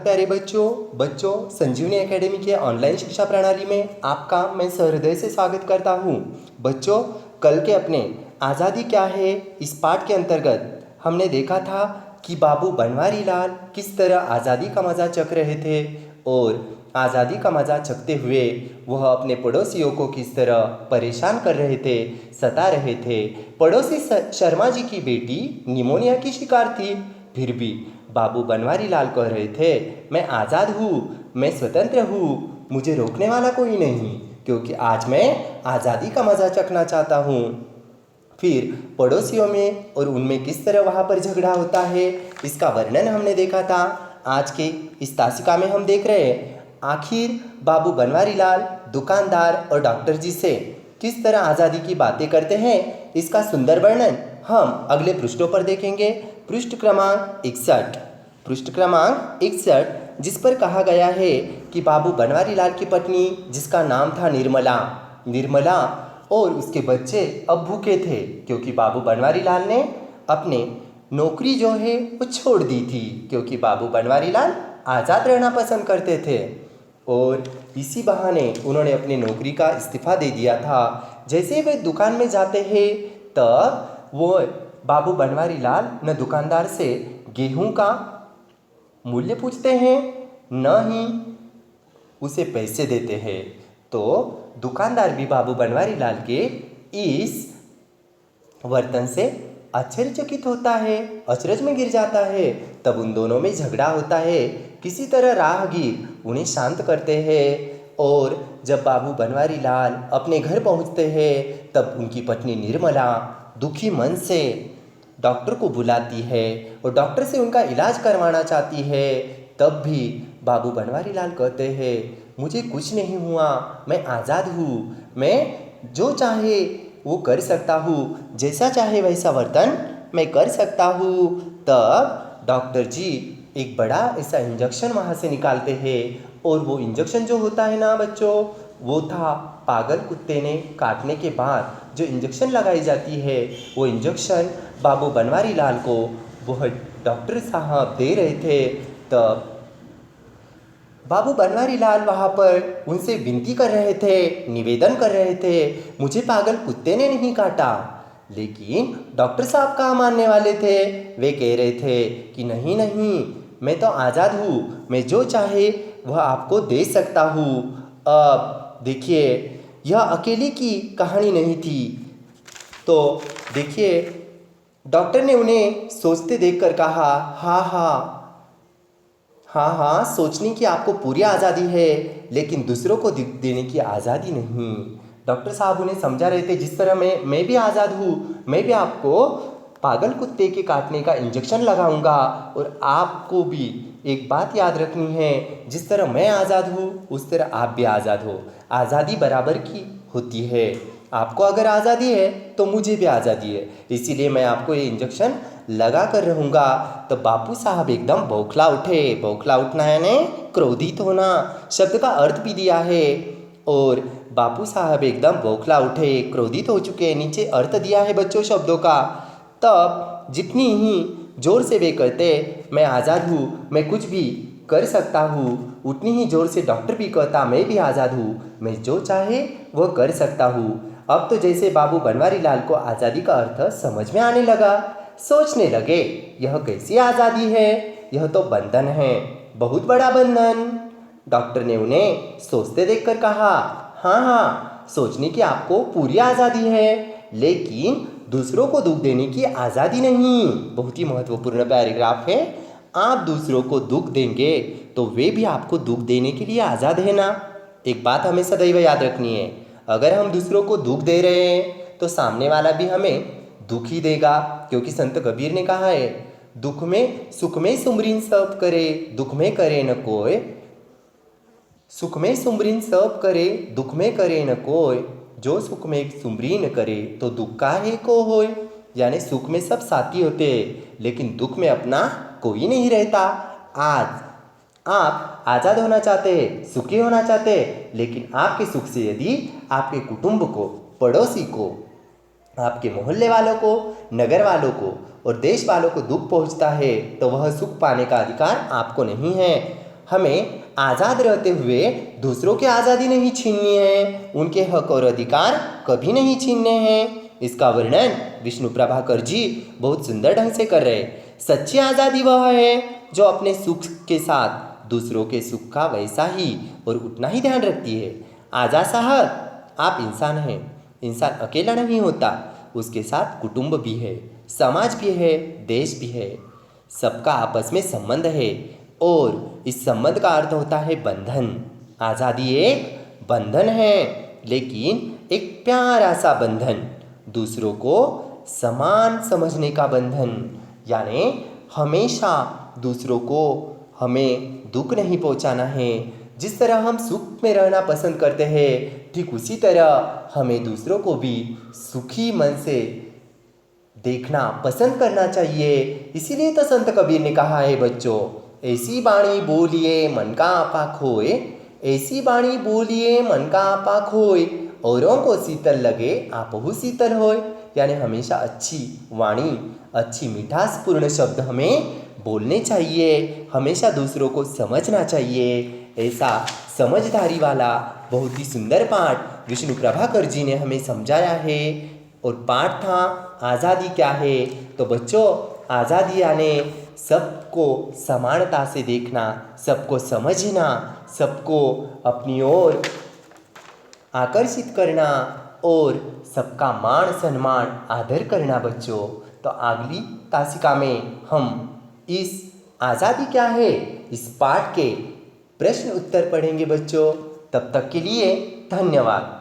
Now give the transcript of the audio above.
प्यारे बच्चों संजीवनी एकेडमी के ऑनलाइन शिक्षा प्रणाली में आपका मैं सहृदय से स्वागत करता हूँ। बच्चों, कल के अपने आज़ादी क्या है इस पाठ के अंतर्गत हमने देखा था कि बाबू बनवारी लाल किस तरह आज़ादी का मज़ा चख रहे थे और आज़ादी का मज़ा चखते हुए वह अपने पड़ोसियों को किस तरह परेशान कर रहे थे, सता रहे थे। पड़ोसी शर्मा जी की बेटी निमोनिया की शिकार थी, फिर भी बाबू बनवारी लाल कह रहे थे, मैं आज़ाद हूँ, मैं स्वतंत्र हूँ, मुझे रोकने वाला कोई नहीं, क्योंकि आज मैं आज़ादी का मज़ा चखना चाहता हूँ। फिर पड़ोसियों में और उनमें किस तरह वहाँ पर झगड़ा होता है इसका वर्णन हमने देखा था। आज के इस तासिका में हम देख रहे हैं आखिर बाबू बनवारी लाल दुकानदार और डॉक्टर जी से किस तरह आज़ादी की बातें करते हैं, इसका सुंदर वर्णन हम अगले पृष्ठों पर देखेंगे। पृष्ठ क्रमांक 61 जिस पर कहा गया है कि बाबू बनवारी लाल की पत्नी जिसका नाम था निर्मला और उसके बच्चे अब भूखे थे, क्योंकि बाबू बनवारी लाल ने अपने नौकरी जो है वो छोड़ दी थी, क्योंकि बाबू बनवारी लाल आज़ाद रहना पसंद करते थे और इसी बहाने उन्होंने अपनी नौकरी का इस्तीफ़ा दे दिया था। जैसे वे दुकान में जाते हैं तब वो बाबू बनवारी लाल न दुकानदार से गेहूं का मूल्य पूछते हैं न ही उसे पैसे देते हैं। तो दुकानदार भी बाबू बनवारी लाल के इस वर्तन से आश्चर्यचकित होता है, अचरज में गिर जाता है। तब उन दोनों में झगड़ा होता है। किसी तरह राहगीर उन्हें शांत करते हैं और जब बाबू बनवारी लाल अपने घर पहुंचते हैं तब उनकी पत्नी निर्मला दुखी मन से डॉक्टर को बुलाती है और डॉक्टर से उनका इलाज करवाना चाहती है। तब भी बाबू बनवारी लाल कहते हैं, मुझे कुछ नहीं हुआ, मैं आज़ाद हूँ, मैं जो चाहे वो कर सकता हूँ, जैसा चाहे वैसा वर्तन मैं कर सकता हूँ। तब डॉक्टर जी एक बड़ा ऐसा इंजेक्शन वहाँ से निकालते हैं और वो इंजेक्शन जो होता है ना बच्चों, वो था पागल कुत्ते ने काटने के बाद जो इंजेक्शन लगाई जाती है, वो इंजेक्शन बाबू बनवारी लाल को वह डॉक्टर साहब दे रहे थे। तब बाबू बनवारी लाल वहाँ पर उनसे विनती कर रहे थे, निवेदन कर रहे थे, मुझे पागल कुत्ते ने नहीं काटा। लेकिन डॉक्टर साहब कहाँ मानने वाले थे। वे कह रहे थे कि नहीं नहीं, मैं तो आज़ाद हूँ, मैं जो चाहे वह आपको दे सकता हूँ। अब देखिए, यह अकेले की कहानी नहीं थी। तो देखिए, डॉक्टर ने उन्हें सोचते देखकर कहा, हाँ, सोचने की आपको पूरी आज़ादी है, लेकिन दूसरों को दुख देने की आज़ादी नहीं। डॉक्टर साहब उन्हें समझा रहे थे, जिस तरह मैं भी आज़ाद हूँ, मैं भी आपको पागल कुत्ते के काटने का इंजेक्शन लगाऊंगा और आपको भी एक बात याद रखनी है, जिस तरह मैं आज़ाद हूँ उस तरह आप भी आज़ाद हो। आज़ादी बराबर की होती है। आपको अगर आज़ादी है तो मुझे भी आज़ादी है, इसीलिए मैं आपको ये इंजेक्शन लगा कर रहूँगा। तो बापू साहब एकदम बौखला उठे। बौखला उठना यानी क्रोधित होना, शब्द का अर्थ भी दिया है। और बापू साहब एकदम बौखला उठे, क्रोधित हो चुके। नीचे अर्थ दिया है बच्चों शब्दों का। तब जितनी ही जोर से वे कहते मैं आज़ाद हूँ, मैं कुछ भी कर सकता हूँ, उतनी ही जोर से डॉक्टर भी कहता मैं भी आज़ाद हूँ, मैं जो चाहे वह कर सकता हूँ। अब तो जैसे बाबू बनवारी लाल को आज़ादी का अर्थ समझ में आने लगा। सोचने लगे, यह कैसी आज़ादी है, यह तो बंधन है, बहुत बड़ा बंधन। डॉक्टर ने उन्हें सोचते देखकर कहा, हाँ, सोचने की आपको पूरी आज़ादी है, लेकिन दूसरों को दुख देने की आज़ादी नहीं। बहुत ही महत्वपूर्ण पैराग्राफ है। आप दूसरों को दुख देंगे तो वे भी आपको दुख देने के लिए आज़ाद है ना। एक बात हमें सदैव याद रखनी है, अगर हम दूसरों को दुख दे रहे हैं तो सामने वाला भी हमें दुख ही देगा, क्योंकि संत कबीर ने कहा है, दुख में सुख में सुमरीन सब करे, दुख में करे न कोई, सुख में सुमरीन सब करे, दुख में करे न कोई, जो सुख में सुमरीन करे तो दुख काहे को होय। यानी सुख में सब साथी होते हैं, लेकिन दुख में अपना कोई नहीं रहता। आज आप आज़ाद होना चाहते हैं, सुखी होना चाहते हैं, लेकिन आपके सुख से यदि आपके कुटुंब को, पड़ोसी को, आपके मोहल्ले वालों को, नगर वालों को और देश वालों को दुख पहुंचता है तो वह सुख पाने का अधिकार आपको नहीं है। हमें आज़ाद रहते हुए दूसरों की आज़ादी नहीं छीननी है, उनके हक और अधिकार कभी नहीं छीनने हैं। इसका वर्णन विष्णु प्रभाकर जी बहुत सुंदर ढंग से कर रहे। सच्ची आज़ादी वह है जो अपने सुख के साथ दूसरों के सुख का वैसा ही और उतना ही ध्यान रखती है। आज़ाद साहब, आप इंसान हैं। इंसान अकेला नहीं होता, उसके साथ कुटुंब भी है, समाज भी है, देश भी है। सबका आपस में संबंध है और इस संबंध का अर्थ होता है बंधन। आज़ादी एक बंधन है, लेकिन एक प्यारा सा बंधन, दूसरों को समान समझने का बंधन। यानी हमेशा दूसरों को हमें दुख नहीं पहुंचाना है। जिस तरह हम सुख में रहना पसंद करते हैं, ठीक उसी तरह हमें दूसरों को भी सुखी मन से देखना पसंद करना चाहिए। इसीलिए तो संत कबीर ने कहा है बच्चों, ऐसी बाणी बोलिए मन का आपा खोए, ऐसी बाणी बोलिए मन का आपा खोए, औरों को शीतल लगे आपहु शीतल होए। यानी हमेशा अच्छी वाणी, अच्छी मिठासपूर्ण शब्द हमें बोलने चाहिए, हमेशा दूसरों को समझना चाहिए। ऐसा समझदारी वाला बहुत ही सुंदर पाठ विष्णु प्रभाकर जी ने हमें समझाया है। और पाठ था आज़ादी क्या है। तो बच्चों, आज़ादी यानी सबको समानता से देखना, सबको समझना, सबको अपनी ओर आकर्षित करना और सबका मान सम्मान आदर करना बच्चों। तो अगली तासिका में हम इस आज़ादी क्या है इस पाठ के प्रश्न उत्तर पढ़ेंगे बच्चों। तब तक के लिए धन्यवाद।